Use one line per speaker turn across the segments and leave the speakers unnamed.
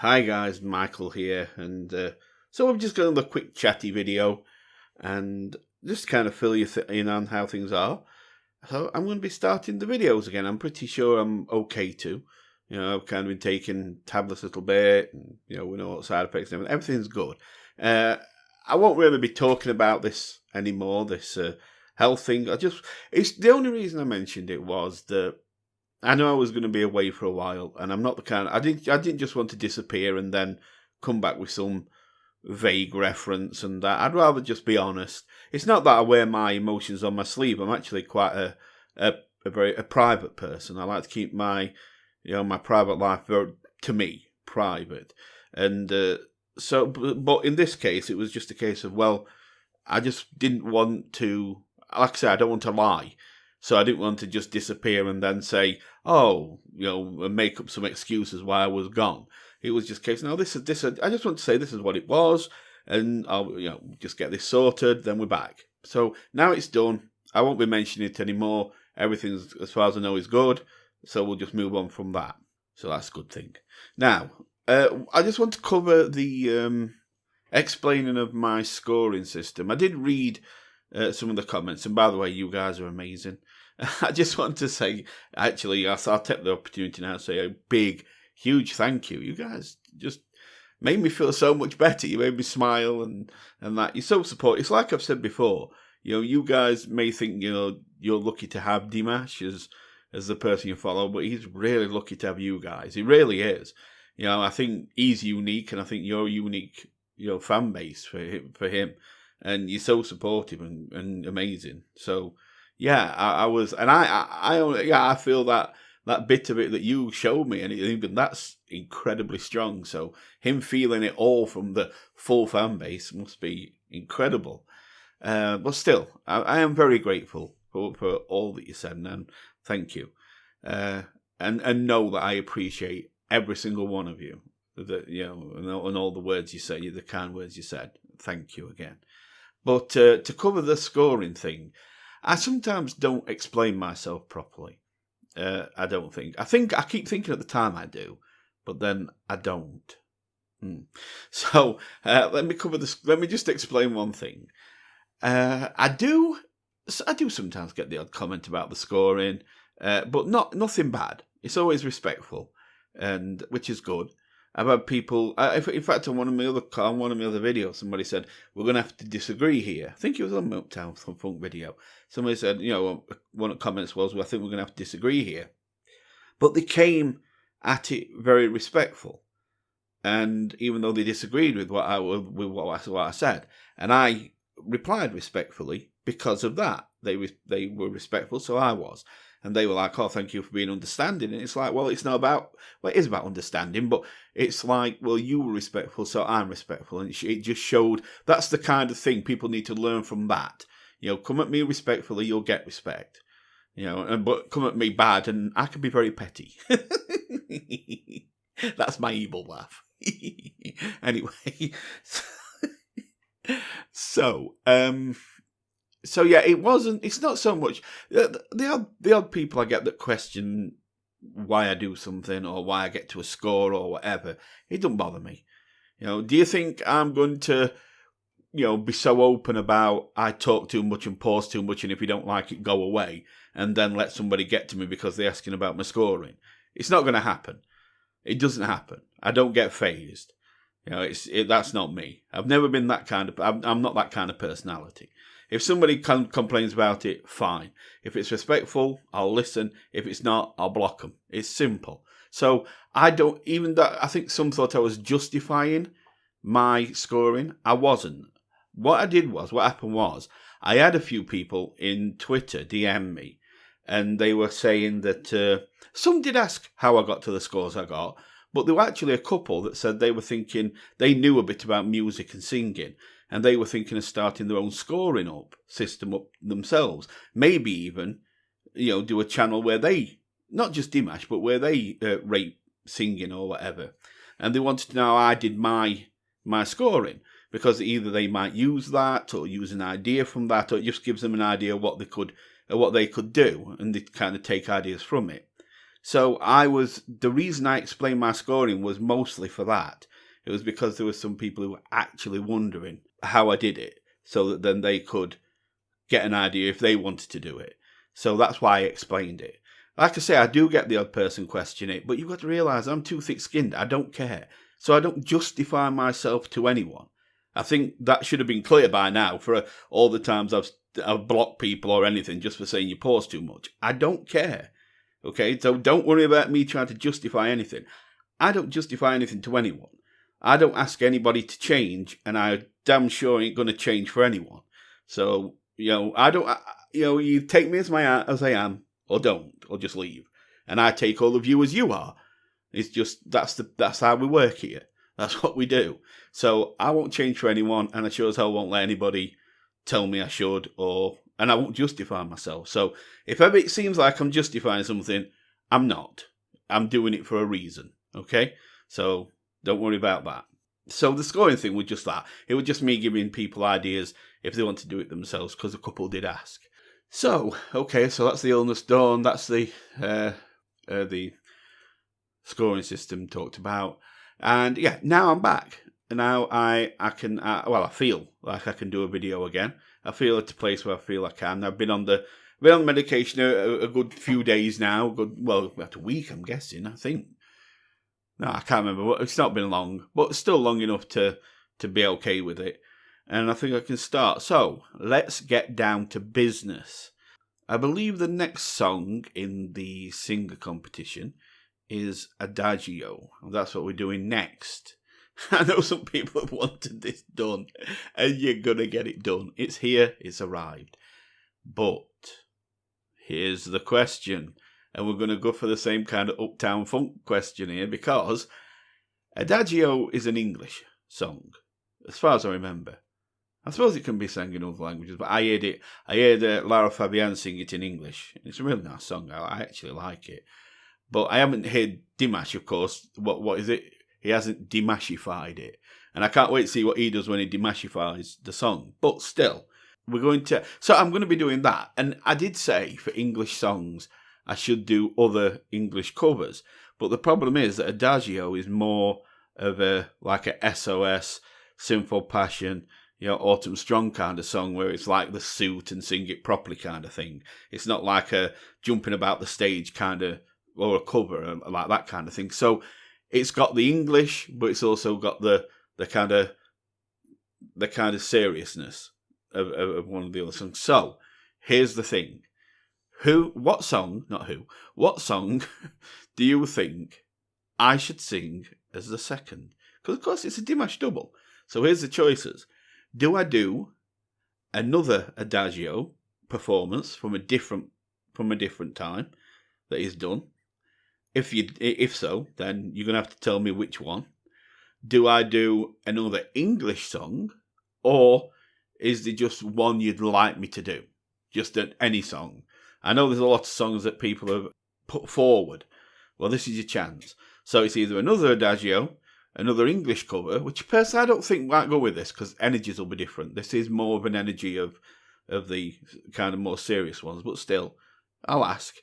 Hi guys, Michael here, and so I'm just going to do a quick chatty video and just kind of fill you in on how things are. So I'm going to be starting the videos again. I'm pretty sure I'm okay to. I've kind of been taking tablets a little bit, and we know what side effects and everything's good. Uh, I won't really be talking about this anymore. This health thing. It's the only reason I mentioned it was that I know I was going to be away for a while, and I'm not the kind. I didn't just want to disappear and then come back with some vague reference and that. I'd rather just be honest. It's not that I wear my emotions on my sleeve. I'm actually quite a very private person. I like to keep my private life very, to me, private. And but in this case, it was just a case of, well, I just didn't want to. Like I said, I don't want to lie. So I didn't want to just disappear and then say, oh, make up some excuses why I was gone. It was just a case, no, this is. I just want to say this is what it was, and I'll, just get this sorted. Then we're back. So now it's done. I won't be mentioning it anymore. Everything's, as far as I know, is good. So we'll just move on from that. So that's a good thing. Now, I just want to cover the explaining of my scoring system. I did read some of the comments, and by the way, you guys are amazing. I just want to say, actually, I'll take the opportunity now to say a big, huge thank you. You guys just made me feel so much better. You made me smile and that. You're so supportive. It's like I've said before. You guys may think you're lucky to have Dimash as the person you follow, but he's really lucky to have you guys. He really is. I think he's unique, and I think you're a unique, fan base for him. And you're so supportive and amazing. So yeah, I was, and I feel that bit of it that you showed me, and even that's incredibly strong. So him feeling it all from the full fan base must be incredible. But still, I am very grateful for all that you said, and thank you. And know that I appreciate every single one of you. That and all the words you say, the kind words you said. Thank you again. But to cover the scoring thing, I sometimes don't explain myself properly. I don't think. I keep thinking at the time I do, but then I don't. So let me cover this. Let me just explain one thing. I do sometimes get the odd comment about the scoring, but nothing bad. It's always respectful, and which is good. I've had people. In fact, on one of my other videos, somebody said we're going to have to disagree here. I think it was on Milktown Funk video. Somebody said, one of the comments was, "Well, I think we're going to have to disagree here," but they came at it very respectful, and even though they disagreed with what I said, and I replied respectfully because of that. They were respectful, so I was. And they were like, oh, thank you for being understanding. And it's like, well, it's not about, well, it is about understanding, but it's like, well, you were respectful, so I'm respectful. And it just showed that's the kind of thing people need to learn from that. Come at me respectfully, you'll get respect. But come at me bad, and I can be very petty. That's my evil laugh. Anyway. So yeah, it's not so much the odd people I get that question why I do something or why I get to a score or whatever. It doesn't bother me. Do you think I'm going to, be so open about I talk too much and pause too much, and if you don't like it, go away, and then let somebody get to me because they're asking about my scoring? It's not going to happen. It doesn't happen. I don't get phased. That's not me. I've never been that kind of. I'm not that kind of personality. If somebody complains about it, fine. If it's respectful, I'll listen. If it's not, I'll block them. It's simple. So I don't even that. I think some thought I was justifying my scoring. I wasn't. What happened was, I had a few people in Twitter DM me, and they were saying that some did ask how I got to the scores I got. But there were actually a couple that said they were thinking they knew a bit about music and singing, and they were thinking of starting their own scoring system up themselves. Maybe even, do a channel where they, not just Dimash, but where they rate singing or whatever. And they wanted to know how I did my scoring, because either they might use that or use an idea from that, or it just gives them an idea of what they could do, and they kind of take ideas from it. So the reason I explained my scoring was mostly for that. It was because there were some people who were actually wondering how I did it, so that then they could get an idea if they wanted to do it. So that's why I explained it. Like I say, I do get the odd person question it, but you've got to realise I'm too thick-skinned. I don't care. So I don't justify myself to anyone. I think that should have been clear by now for all the times I've blocked people or anything just for saying you pause too much. I don't care. Okay, so don't worry about me trying to justify anything. I don't justify anything to anyone. I don't ask anybody to change, and I damn sure ain't going to change for anyone. So, I don't, you take me as I am, or don't, or just leave. And I take all of you as you are. It's just, that's how we work here. That's what we do. So I won't change for anyone, and I sure as hell won't let anybody tell me I should, and I won't justify myself. So if ever it seems like I'm justifying something, I'm not. I'm doing it for a reason, okay? So don't worry about that. So the scoring thing was just that. It was just me giving people ideas if they want to do it themselves, because a couple did ask. So, okay, so that's the illness done. That's the scoring system talked about. And yeah, now I'm back. Now I can, I feel like I can do a video again. I feel at a place where I feel I can. I've been on the medication a good few days now. About a week, I'm guessing, I think. No, I can't remember. It's not been long, but still long enough to be okay with it. And I think I can start. So, let's get down to business. I believe the next song in the singer competition is Adagio. That's what we're doing next. I know some people have wanted this done, and you're going to get it done. It's here, it's arrived. But here's the question. And we're going to go for the same kind of Uptown Funk question here, because Adagio is an English song, as far as I remember. I suppose it can be sung in other languages, but I heard Lara Fabian sing it in English. It's a really nice song. I actually like it. But I haven't heard Dimash, of course. What is it? He hasn't Dimashified it. And I can't wait to see what he does when he Dimashifies the song. But still, so I'm going to be doing that. And I did say for English songs, I should do other English covers. But the problem is that Adagio is more of a SOS, Sinful Passion, Autumn Strong kind of song, where it's like the suit and sing it properly kind of thing. It's not like a jumping about the stage kind of, or a cover, like that kind of thing. So it's got the English, but it's also got the kind of seriousness of one of the other songs. So here's the thing. What song do you think I should sing as the second? Because, of course, it's a Dimash double. So here's the choices. Do I do another Adagio performance from a different time that he's done? If so, then you're going to have to tell me which one. Do I do another English song? Or is there just one you'd like me to do? Just any song? I know there's a lot of songs that people have put forward. Well, this is your chance. So it's either another Adagio, another English cover, which personally I don't think might go with this, because energies will be different. This is more of an energy of the kind of more serious ones, but still, I'll ask.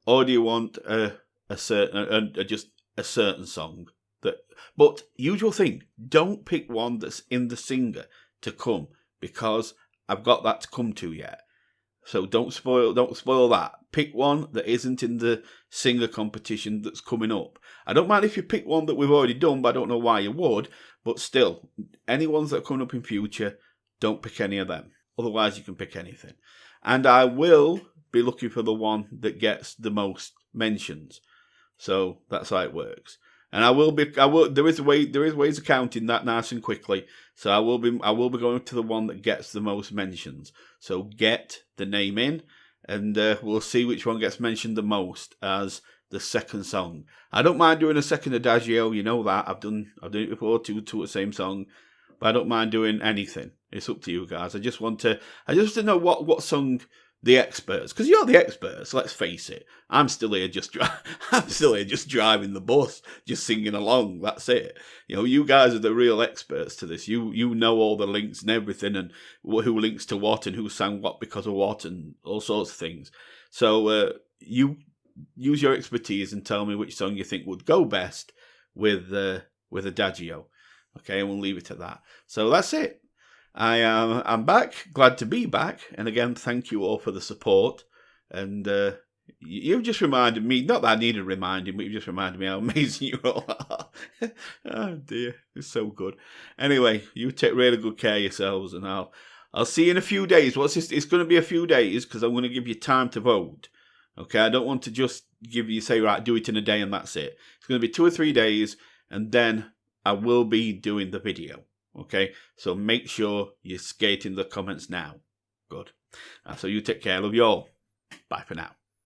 Or do you want just a certain song? But usual thing, don't pick one that's in the singer to come, because I've got that to come to yet. So don't spoil that. Pick one that isn't in the singer competition that's coming up. I don't mind if you pick one that we've already done, but I don't know why you would. But still, any ones that are coming up in future, don't pick any of them. Otherwise, you can pick anything. And I will be looking for the one that gets the most mentions. So that's how it works. And there is ways of counting that nice and quickly. So I will be going to the one that gets the most mentions. So get the name in, and we'll see which one gets mentioned the most as the second song. I don't mind doing a second Adagio, you know that. I've done it before, two the same song. But I don't mind doing anything. It's up to you guys. I just want to know what song the experts, because you're the experts, let's face it. I'm still here just driving the bus, just singing along, that's it. You guys are the real experts to this. You know all the links and everything, and who links to what, and who sang what because of what, and all sorts of things. So you use your expertise and tell me which song you think would go best with Adagio. Okay, and we'll leave it at that. So that's it. I'm back. Glad to be back. And again, thank you all for the support. And you've just reminded me, not that I needed reminding, but you've just reminded me how amazing you all are. Oh dear, it's so good. Anyway, you take really good care of yourselves, and I'll see you in a few days. What's this? It's going to be a few days because I'm going to give you time to vote. Okay, I don't want to just say, right, do it in a day and that's it. It's going to be 2 or 3 days, and then I will be doing the video. Okay, so make sure you skate in the comments now. Good. So you take care. Love you all. Bye for now.